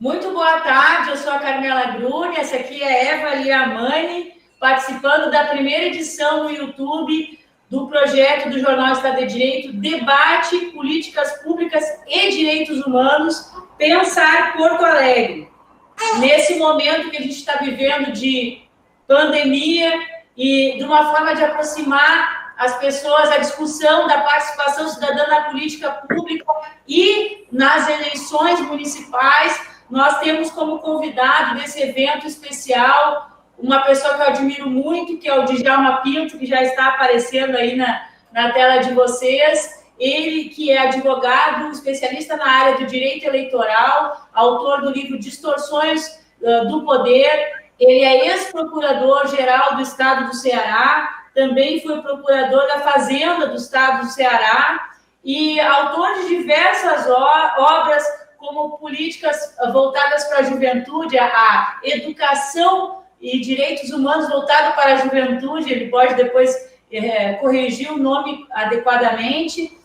Muito boa tarde, eu sou a Carmela Gruni, essa aqui é a Eva Liamani, participando da primeira edição no YouTube do projeto do Jornal Estado de Direito, Debate, Políticas Públicas e Direitos Humanos, Pensar Porto Alegre. Nesse momento que a gente está vivendo de pandemia e de uma forma de aproximar as pessoas à discussão da participação cidadã na política pública e nas eleições municipais, nós temos como convidado desse evento especial uma pessoa que eu admiro muito, que é o Djalma Pinto, que já está aparecendo aí na tela de vocês. Ele que é advogado, especialista na área do direito eleitoral, autor do livro Distorções do Poder. Ele é ex-procurador-geral do Estado do Ceará, também foi procurador da Fazenda do Estado do Ceará e autor de diversas obras como políticas voltadas para a juventude, a educação e direitos humanos voltado para a juventude. Ele pode depois corrigir o nome adequadamente.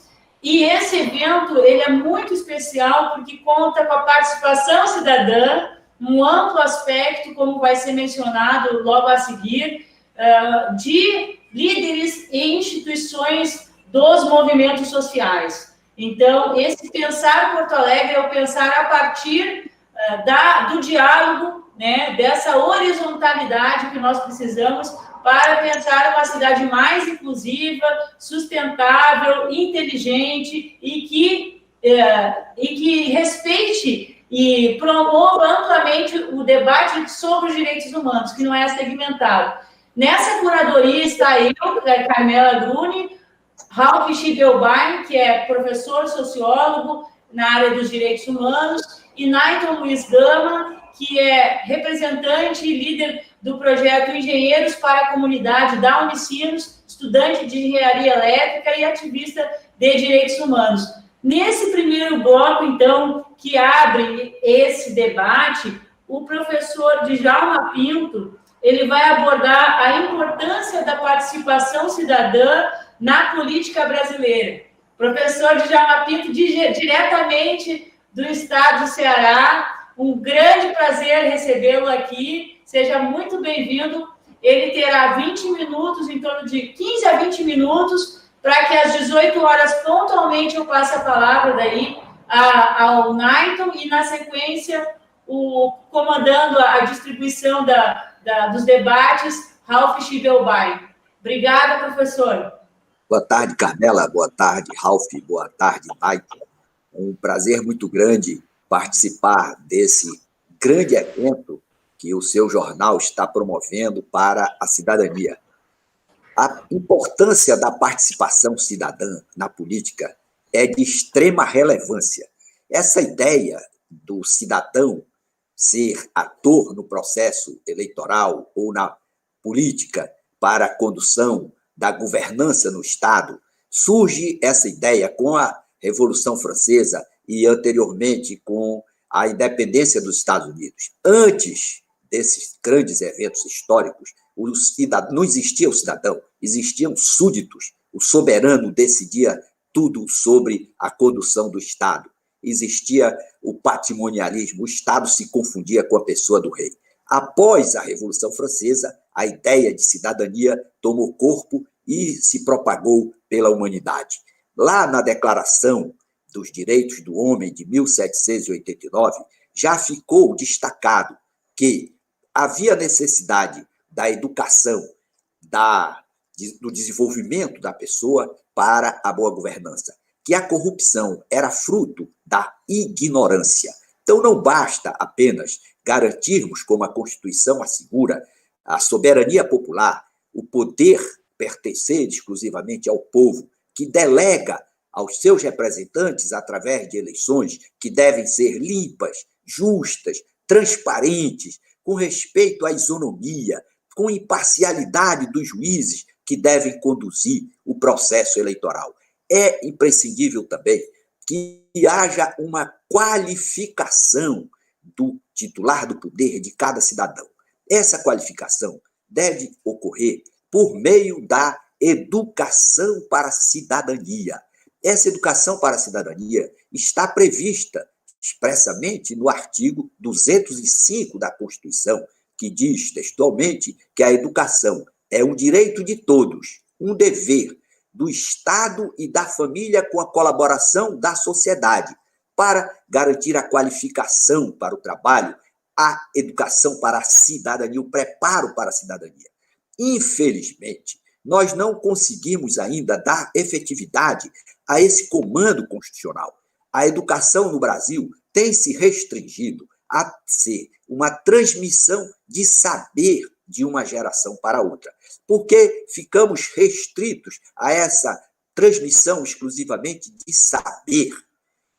E esse evento ele é muito especial porque conta com a participação cidadã, um amplo aspecto, como vai ser mencionado logo a seguir, de líderes e instituições dos movimentos sociais. Então, esse Pensar Porto Alegre é o pensar a partir do diálogo, né, dessa horizontalidade que nós precisamos para pensar uma cidade mais inclusiva, sustentável, inteligente e que respeite e promova amplamente o debate sobre os direitos humanos, que não é segmentado. Nessa curadoria está eu, Carmela Gruni, Ralph Schievelbein, que é professor sociólogo na área dos direitos humanos, e Naiton Luiz Gama, que é representante e líder do projeto Engenheiros para a Comunidade da Unicinos, estudante de engenharia elétrica e ativista de direitos humanos. Nesse primeiro bloco, então, que abre esse debate, o professor Djalma Pinto, ele vai abordar a importância da participação cidadã na política brasileira. Professor Djalma Pinto, diretamente do estado do Ceará, um grande prazer recebê-lo aqui, seja muito bem-vindo. Ele terá 20 minutos, em torno de 15 a 20 minutos, para que às 18 horas, pontualmente, eu passe a palavra daí ao Naiton e, na sequência, comandando a distribuição dos debates, Ralph Schievelbein. Obrigada, professor. Boa tarde, Carmela. Boa tarde, Ralph. Boa tarde, Naiton. Um prazer muito grande participar desse grande evento que o seu jornal está promovendo para a cidadania. A importância da participação cidadã na política é de extrema relevância. Essa ideia do cidadão ser ator no processo eleitoral ou na política para a condução da governança no Estado, surge essa ideia com a Revolução Francesa e, anteriormente, com a independência dos Estados Unidos. Antes desses grandes eventos históricos, não existia o cidadão, existiam súditos. O soberano decidia tudo sobre a condução do Estado. Existia o patrimonialismo, o Estado se confundia com a pessoa do rei. Após a Revolução Francesa, a ideia de cidadania tomou corpo e se propagou pela humanidade. Lá na Declaração dos Direitos do Homem, de 1789, já ficou destacado que havia necessidade da educação, do desenvolvimento da pessoa para a boa governança, que a corrupção era fruto da ignorância. Então, não basta apenas garantirmos, como a Constituição assegura, a soberania popular, o poder pertencer exclusivamente ao povo, que delega aos seus representantes, através de eleições que devem ser limpas, justas, transparentes, com respeito à isonomia, com imparcialidade dos juízes que devem conduzir o processo eleitoral. É imprescindível também que haja uma qualificação do titular do poder de cada cidadão. Essa qualificação deve ocorrer por meio da educação para a cidadania. Essa educação para a cidadania está prevista expressamente no artigo 205 da Constituição, que diz textualmente que a educação é um direito de todos, um dever do Estado e da família com a colaboração da sociedade, para garantir a qualificação para o trabalho, a educação para a cidadania, o preparo para a cidadania. Infelizmente, nós não conseguimos ainda dar efetividade a esse comando constitucional. A educação no Brasil tem se restringido a ser uma transmissão de saber de uma geração para outra, porque ficamos restritos a essa transmissão exclusivamente de saber.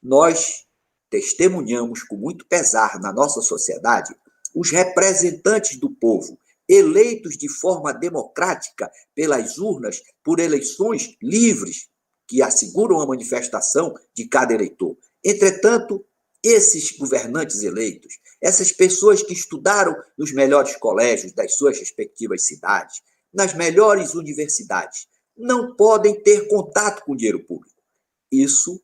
Nós testemunhamos com muito pesar na nossa sociedade os representantes do povo, eleitos de forma democrática pelas urnas, por eleições livres, que asseguram a manifestação de cada eleitor. Entretanto, esses governantes eleitos, essas pessoas que estudaram nos melhores colégios das suas respectivas cidades, nas melhores universidades, não podem ter contato com o dinheiro público. Isso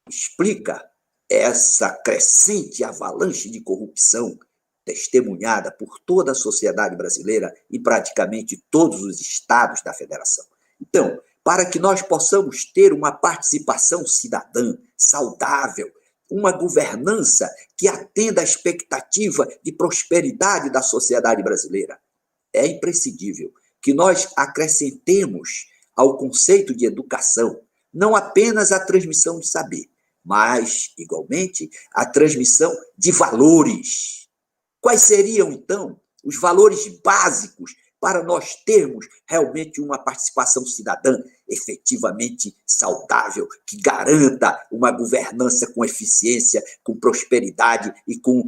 explica essa crescente avalanche de corrupção testemunhada por toda a sociedade brasileira e praticamente todos os estados da federação. Então, para que nós possamos ter uma participação cidadã saudável, uma governança que atenda à expectativa de prosperidade da sociedade brasileira, é imprescindível que nós acrescentemos ao conceito de educação não apenas a transmissão de saber, mas, igualmente, a transmissão de valores. Quais seriam, então, os valores básicos para nós termos realmente uma participação cidadã efetivamente saudável, que garanta uma governança com eficiência, com prosperidade e com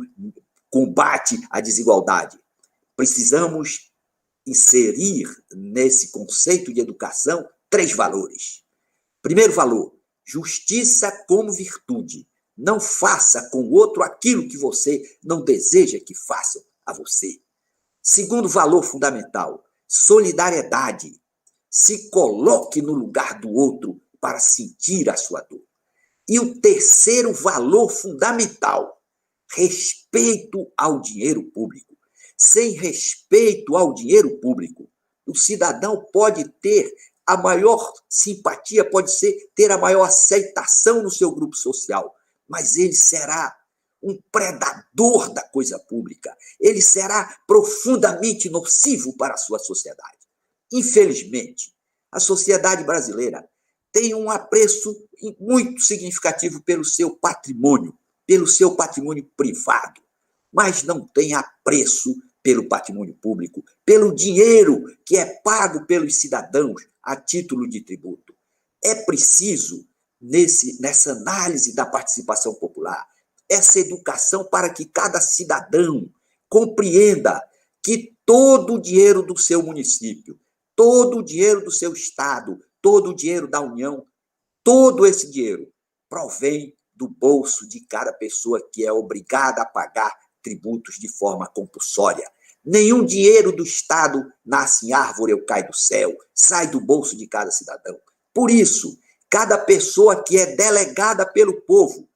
combate à desigualdade? Precisamos inserir nesse conceito de educação 3 valores. Primeiro valor: justiça como virtude. Não faça com o outro aquilo que você não deseja que façam a você. Segundo valor fundamental: solidariedade. Se coloque no lugar do outro para sentir a sua dor. E o terceiro valor fundamental: respeito ao dinheiro público. Sem respeito ao dinheiro público, o cidadão pode ter a maior simpatia, pode ter a maior aceitação no seu grupo social, mas ele será um predador da coisa pública, ele será profundamente nocivo para a sua sociedade. Infelizmente, a sociedade brasileira tem um apreço muito significativo pelo seu patrimônio privado, mas não tem apreço pelo patrimônio público, pelo dinheiro que é pago pelos cidadãos a título de tributo. É preciso, nessa análise da participação popular, essa educação para que cada cidadão compreenda que todo o dinheiro do seu município, todo o dinheiro do seu estado, todo o dinheiro da União, todo esse dinheiro provém do bolso de cada pessoa que é obrigada a pagar tributos de forma compulsória. Nenhum dinheiro do Estado nasce em árvore ou cai do céu, sai do bolso de cada cidadão. Por isso, cada pessoa que é delegada pelo povo,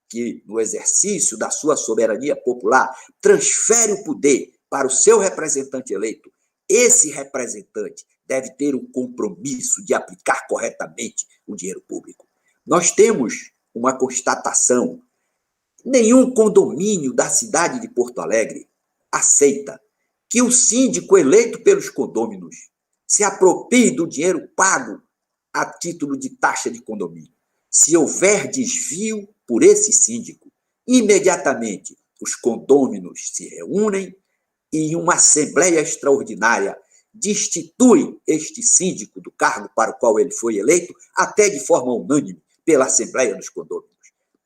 que no exercício da sua soberania popular transfere o poder para o seu representante eleito, esse representante deve ter o compromisso de aplicar corretamente o dinheiro público. Nós temos uma constatação: nenhum condomínio da cidade de Porto Alegre aceita que o síndico eleito pelos condôminos se aproprie do dinheiro pago a título de taxa de condomínio. Se houver desvio por esse síndico, imediatamente os condôminos se reúnem e, em uma assembleia extraordinária, destituem este síndico do cargo para o qual ele foi eleito, até de forma unânime, pela Assembleia dos Condôminos.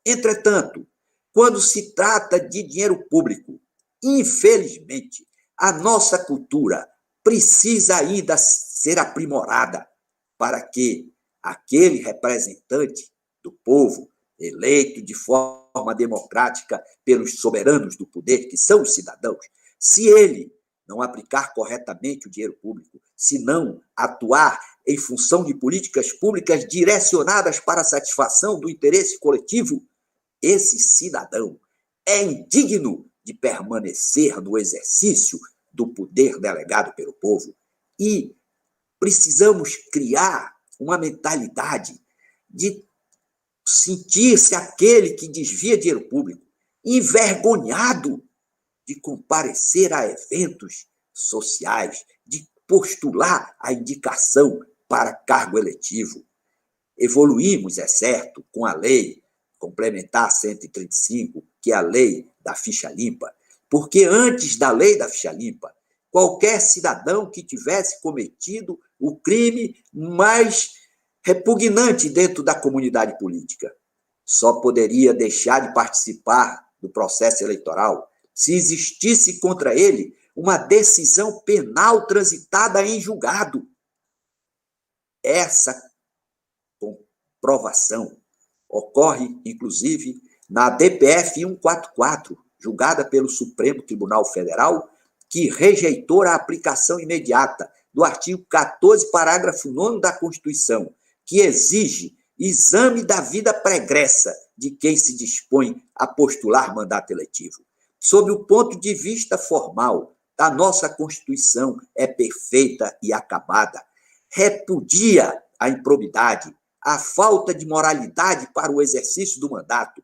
Entretanto, quando se trata de dinheiro público, infelizmente, a nossa cultura precisa ainda ser aprimorada para que aquele representante do povo, eleito de forma democrática pelos soberanos do poder, que são os cidadãos, se ele não aplicar corretamente o dinheiro público, se não atuar em função de políticas públicas direcionadas para a satisfação do interesse coletivo, esse cidadão é indigno de permanecer no exercício do poder delegado pelo povo. E precisamos criar uma mentalidade de sentir-se aquele que desvia dinheiro público envergonhado de comparecer a eventos sociais, de postular a indicação para cargo eletivo. Evoluímos, é certo, com a lei complementar 135, que é a lei da ficha limpa, porque antes da lei da ficha limpa, qualquer cidadão que tivesse cometido o crime mais repugnante dentro da comunidade política só poderia deixar de participar do processo eleitoral se existisse contra ele uma decisão penal transitada em julgado. Essa comprovação ocorre, inclusive, na DPF 144, julgada pelo Supremo Tribunal Federal, que rejeitou a aplicação imediata do artigo 14, parágrafo 9º da Constituição, que exige exame da vida pregressa de quem se dispõe a postular mandato eletivo. Sob o ponto de vista formal, a nossa Constituição é perfeita e acabada. Repudia a improbidade, a falta de moralidade para o exercício do mandato,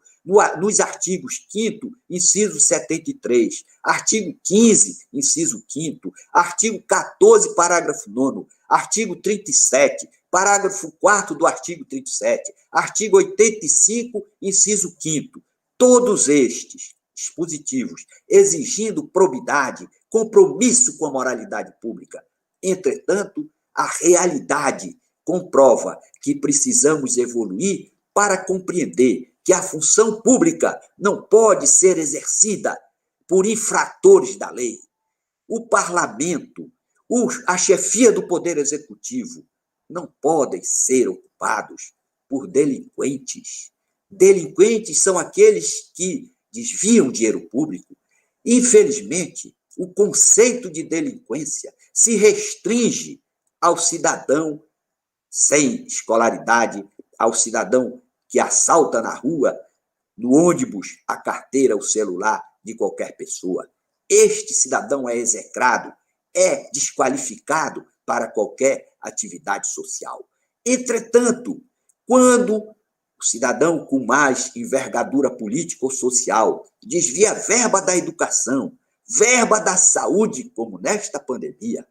nos artigos 5º, inciso 73, artigo 15, inciso 5º, artigo 14, parágrafo 9º, artigo 37, parágrafo 4º do artigo 37, artigo 85, inciso 5º, todos estes dispositivos exigindo probidade, compromisso com a moralidade pública. Entretanto, a realidade comprova que precisamos evoluir para compreender que a função pública não pode ser exercida por infratores da lei. O parlamento, a chefia do Poder Executivo não podem ser ocupados por delinquentes. Delinquentes são aqueles que desviam dinheiro público. Infelizmente, o conceito de delinquência se restringe ao cidadão sem escolaridade, ao cidadão que assalta na rua, no ônibus, a carteira, o celular de qualquer pessoa. Este cidadão é execrado, é desqualificado para qualquer atividade social. Entretanto, quando o cidadão com mais envergadura política ou social desvia verba da educação, verba da saúde, como nesta pandemia,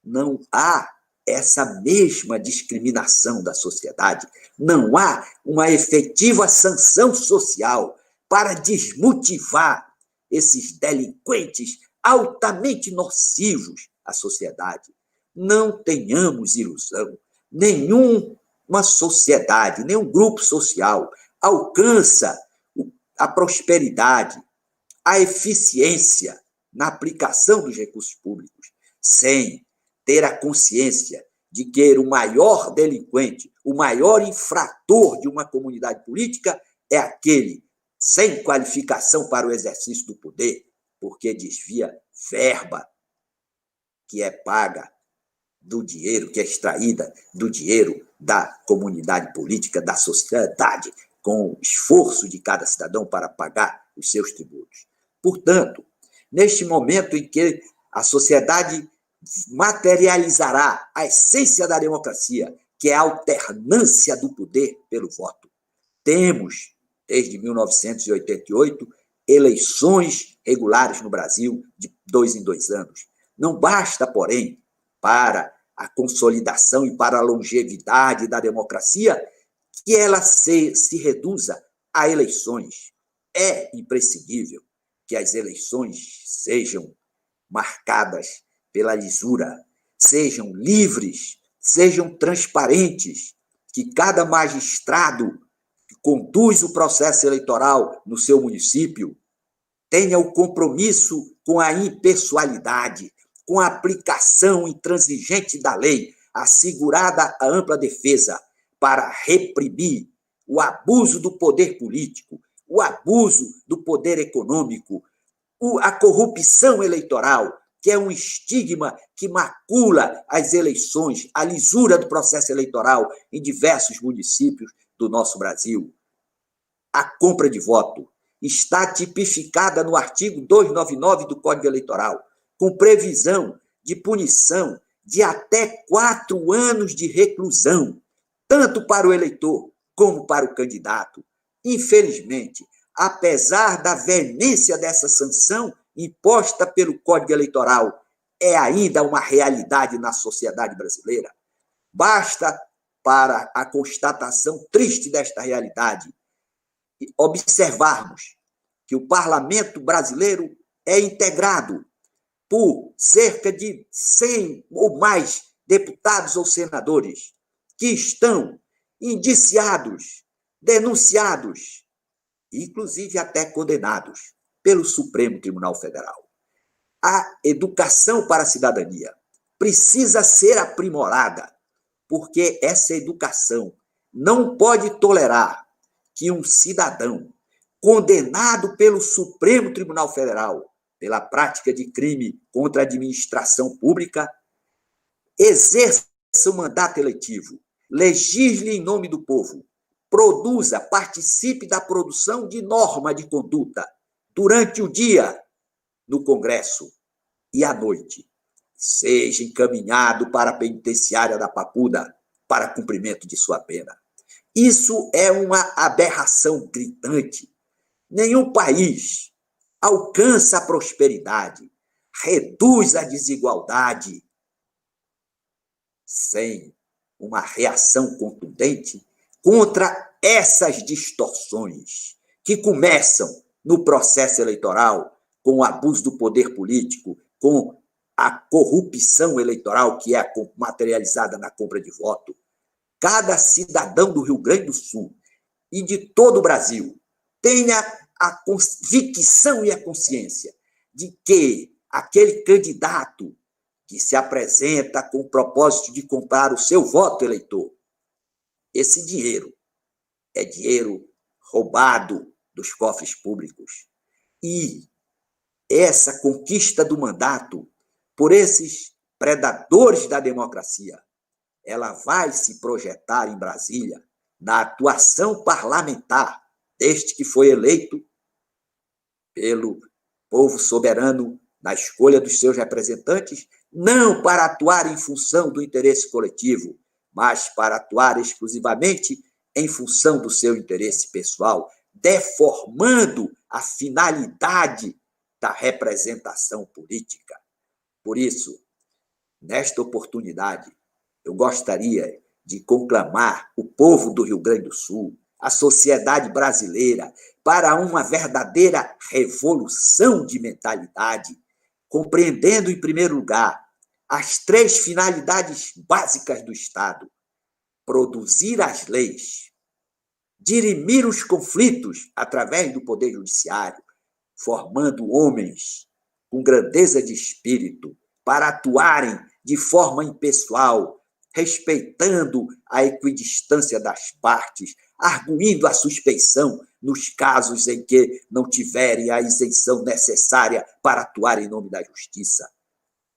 não há essa mesma discriminação da sociedade, não há uma efetiva sanção social para desmotivar esses delinquentes altamente nocivos à sociedade. Não tenhamos ilusão, nenhuma sociedade, nenhum grupo social alcança a prosperidade, a eficiência na aplicação dos recursos públicos sem ter a consciência de que o maior delinquente, o maior infrator de uma comunidade política é aquele sem qualificação para o exercício do poder, porque desvia verba que é paga do dinheiro, que é extraída do dinheiro da comunidade política, da sociedade, com o esforço de cada cidadão para pagar os seus tributos. Portanto, neste momento em que a sociedade materializará a essência da democracia, que é a alternância do poder pelo voto. Temos, desde 1988, eleições regulares no Brasil de 2 em 2 anos. Não basta, porém, para a consolidação e para a longevidade da democracia, que ela se reduza a eleições. É imprescindível que as eleições sejam marcadas pela lisura, sejam livres, sejam transparentes, que cada magistrado que conduz o processo eleitoral no seu município tenha o compromisso com a impessoalidade, com a aplicação intransigente da lei, assegurada a ampla defesa para reprimir o abuso do poder político, o abuso do poder econômico, a corrupção eleitoral, que é um estigma que macula as eleições, a lisura do processo eleitoral em diversos municípios do nosso Brasil. A compra de voto está tipificada no artigo 299 do Código Eleitoral, com previsão de punição de até 4 anos de reclusão, tanto para o eleitor como para o candidato. Infelizmente, apesar da veemência dessa sanção imposta pelo Código Eleitoral, é ainda uma realidade na sociedade brasileira. Basta, para a constatação triste desta realidade, observarmos que o parlamento brasileiro é integrado por cerca de 100 ou mais deputados ou senadores que estão indiciados, denunciados, inclusive até condenados pelo Supremo Tribunal Federal. A educação para a cidadania precisa ser aprimorada, porque essa educação não pode tolerar que um cidadão condenado pelo Supremo Tribunal Federal pela prática de crime contra a administração pública exerça o mandato eletivo, legisle em nome do povo, produza, participe da produção de norma de conduta durante o dia no Congresso e à noite, seja encaminhado para a penitenciária da Papuda para cumprimento de sua pena. Isso é uma aberração gritante. Nenhum país alcança a prosperidade, reduz a desigualdade sem uma reação contundente contra essas distorções que começam no processo eleitoral com o abuso do poder político, com a corrupção eleitoral que é materializada na compra de voto. Cada cidadão do Rio Grande do Sul e de todo o Brasil tenha a convicção e a consciência de que aquele candidato que se apresenta com o propósito de comprar o seu voto eleitor, esse dinheiro é dinheiro roubado dos cofres públicos. E essa conquista do mandato por esses predadores da democracia, ela vai se projetar em Brasília na atuação parlamentar deste que foi eleito pelo povo soberano na escolha dos seus representantes, não para atuar em função do interesse coletivo, mas para atuar exclusivamente em função do seu interesse pessoal, deformando a finalidade da representação política. Por isso, nesta oportunidade, eu gostaria de conclamar o povo do Rio Grande do Sul, a sociedade brasileira, para uma verdadeira revolução de mentalidade, compreendendo, em primeiro lugar, as 3 finalidades básicas do Estado: produzir as leis, dirimir os conflitos através do Poder Judiciário, formando homens com grandeza de espírito para atuarem de forma impessoal, respeitando a equidistância das partes, arguindo a suspeição nos casos em que não tiverem a isenção necessária para atuar em nome da justiça.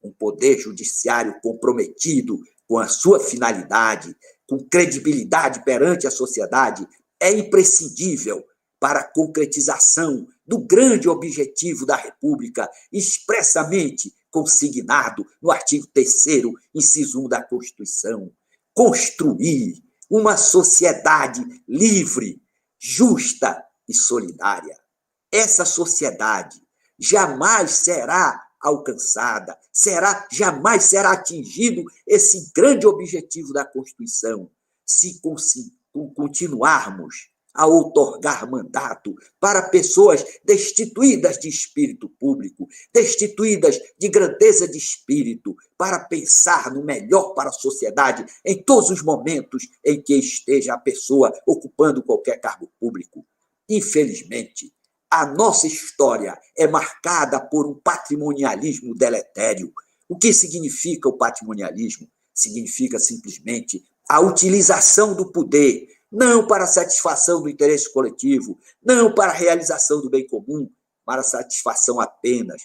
Um poder judiciário comprometido com a sua finalidade, com credibilidade perante a sociedade, é imprescindível para a concretização do grande objetivo da República, expressamente consignado no artigo 3º, inciso 1 da Constituição: construir uma sociedade livre, justa e solidária. Essa sociedade jamais será alcançada, jamais será atingido esse grande objetivo da Constituição se continuarmos a outorgar mandato para pessoas destituídas de espírito público, destituídas de grandeza de espírito, para pensar no melhor para a sociedade em todos os momentos em que esteja a pessoa ocupando qualquer cargo público. Infelizmente, a nossa história é marcada por um patrimonialismo deletério. O que significa o patrimonialismo? Significa simplesmente a utilização do poder, não para a satisfação do interesse coletivo, não para a realização do bem comum, para a satisfação apenas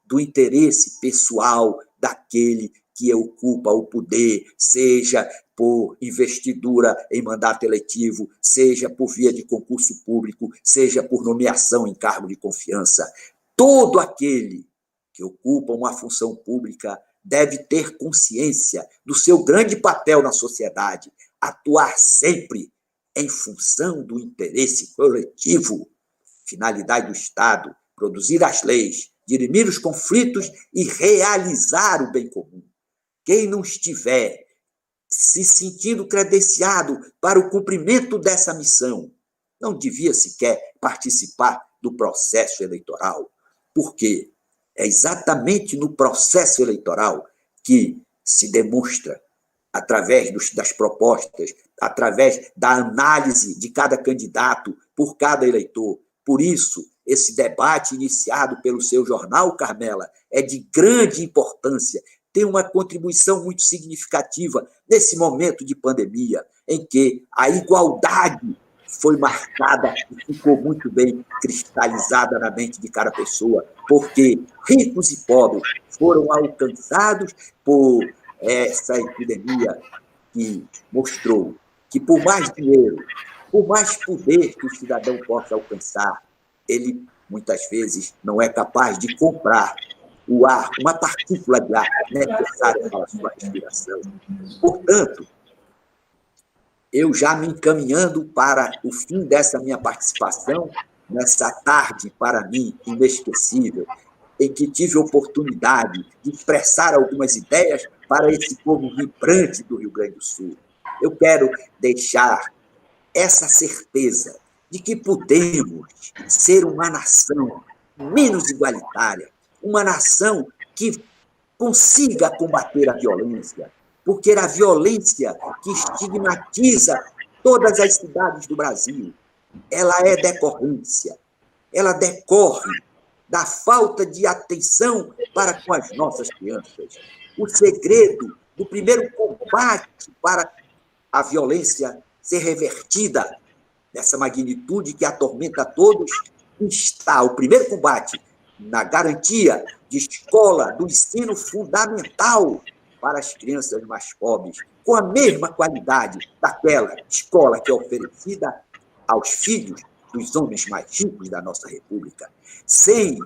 do interesse pessoal daquele que ocupa o poder, seja por investidura em mandato eletivo, seja por via de concurso público, seja por nomeação em cargo de confiança. Todo aquele que ocupa uma função pública deve ter consciência do seu grande papel na sociedade, atuar sempre em função do interesse coletivo. Finalidade do Estado: produzir as leis, dirimir os conflitos e realizar o bem comum. Quem não estiver se sentindo credenciado para o cumprimento dessa missão não devia sequer participar do processo eleitoral, porque é exatamente no processo eleitoral que se demonstra, através das propostas, através da análise de cada candidato por cada eleitor. Por isso, esse debate iniciado pelo seu jornal, Carmela, é de grande importância, tem uma contribuição muito significativa nesse momento de pandemia, em que a igualdade foi marcada e ficou muito bem cristalizada na mente de cada pessoa, porque ricos e pobres foram alcançados por essa epidemia que mostrou que, por mais dinheiro, por mais poder que o cidadão possa alcançar, ele, muitas vezes, não é capaz de comprar o ar, uma partícula de ar necessária para a sua respiração. Portanto, eu já me encaminhando para o fim dessa minha participação, nessa tarde, para mim, inesquecível, em que tive a oportunidade de expressar algumas ideias para esse povo vibrante do Rio Grande do Sul. Eu quero deixar essa certeza de que podemos ser uma nação menos igualitária, uma nação que consiga combater a violência, porque a violência que estigmatiza todas as cidades do Brasil, ela é decorrência, ela decorre da falta de atenção para com as nossas crianças. O segredo do primeiro combate para a violência ser revertida nessa magnitude que atormenta a todos está o primeiro combate na garantia de escola, do ensino fundamental para as crianças mais pobres, com a mesma qualidade daquela escola que é oferecida aos filhos dos homens mais ricos da nossa República. Sem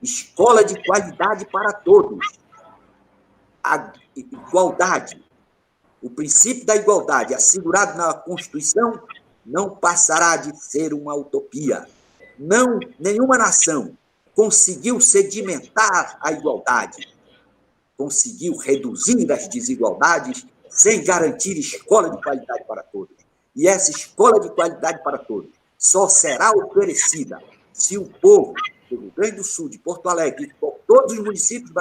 escola de qualidade para todos, a igualdade, o princípio da igualdade assegurado na Constituição não passará de ser uma utopia. Não, nenhuma nação conseguiu sedimentar a igualdade, conseguiu reduzir as desigualdades sem garantir escola de qualidade para todos. E essa escola de qualidade para todos só será oferecida se o povo do Rio Grande do Sul, de Porto Alegre, de todos os municípios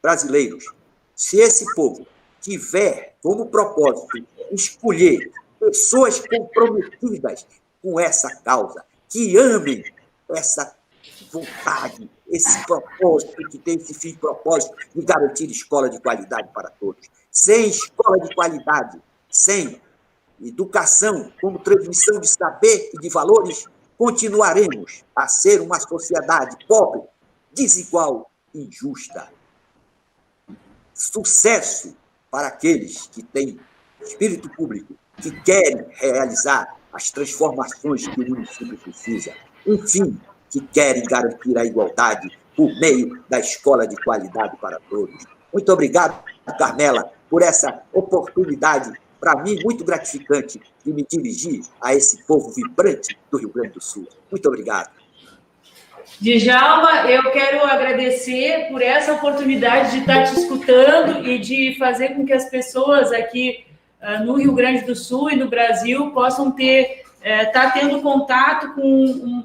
brasileiros, se esse povo tiver como propósito escolher pessoas comprometidas com essa causa, que amem essa vontade, esse propósito, que tem esse fim propósito de garantir escola de qualidade para todos. Sem escola de qualidade, sem educação como transmissão de saber e de valores, continuaremos a ser uma sociedade pobre, desigual e injusta. Sucesso para aqueles que têm espírito público, que querem realizar as transformações que o município precisa. Enfim, que querem garantir a igualdade por meio da escola de qualidade para todos. Muito obrigado, Carmela, por essa oportunidade, para mim, muito gratificante, de me dirigir a esse povo vibrante do Rio Grande do Sul. Muito obrigado. Djalma, eu quero agradecer por essa oportunidade de estar te escutando e de fazer com que as pessoas aqui no Rio Grande do Sul e no Brasil possam estar tendo contato com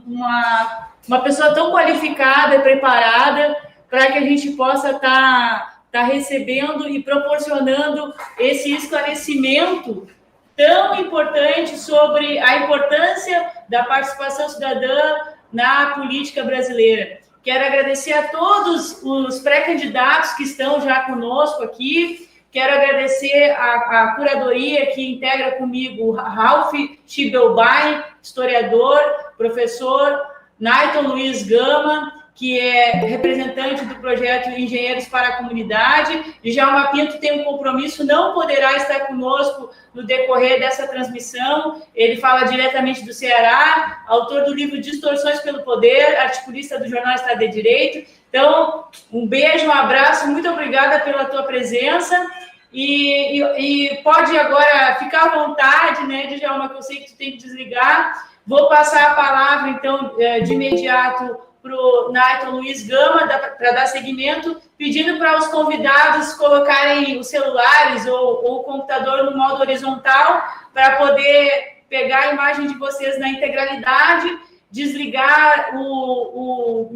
uma pessoa tão qualificada e preparada para que a gente possa estar recebendo e proporcionando esse esclarecimento tão importante sobre a importância da participação cidadã na política brasileira. Quero agradecer a todos os pré-candidatos que estão já conosco aqui. Quero agradecer a curadoria que integra comigo Ralph Schibelbein, historiador, professor Naiton Luiz Gama, que é representante do projeto Engenheiros para a Comunidade. Djalma Pinto tem um compromisso, não poderá estar conosco no decorrer dessa transmissão. Ele fala diretamente do Ceará, autor do livro Distorções pelo Poder, articulista do jornal Estado de Direito. Então, um beijo, um abraço, muito obrigada pela tua presença. E pode agora ficar à vontade, né, Djalma, que eu sei que tu tem que desligar. Vou passar a palavra, então, de imediato para o Naito Luiz Gama, para dar seguimento, pedindo para os convidados colocarem os celulares ou o computador no modo horizontal, para poder pegar a imagem de vocês na integralidade, desligar o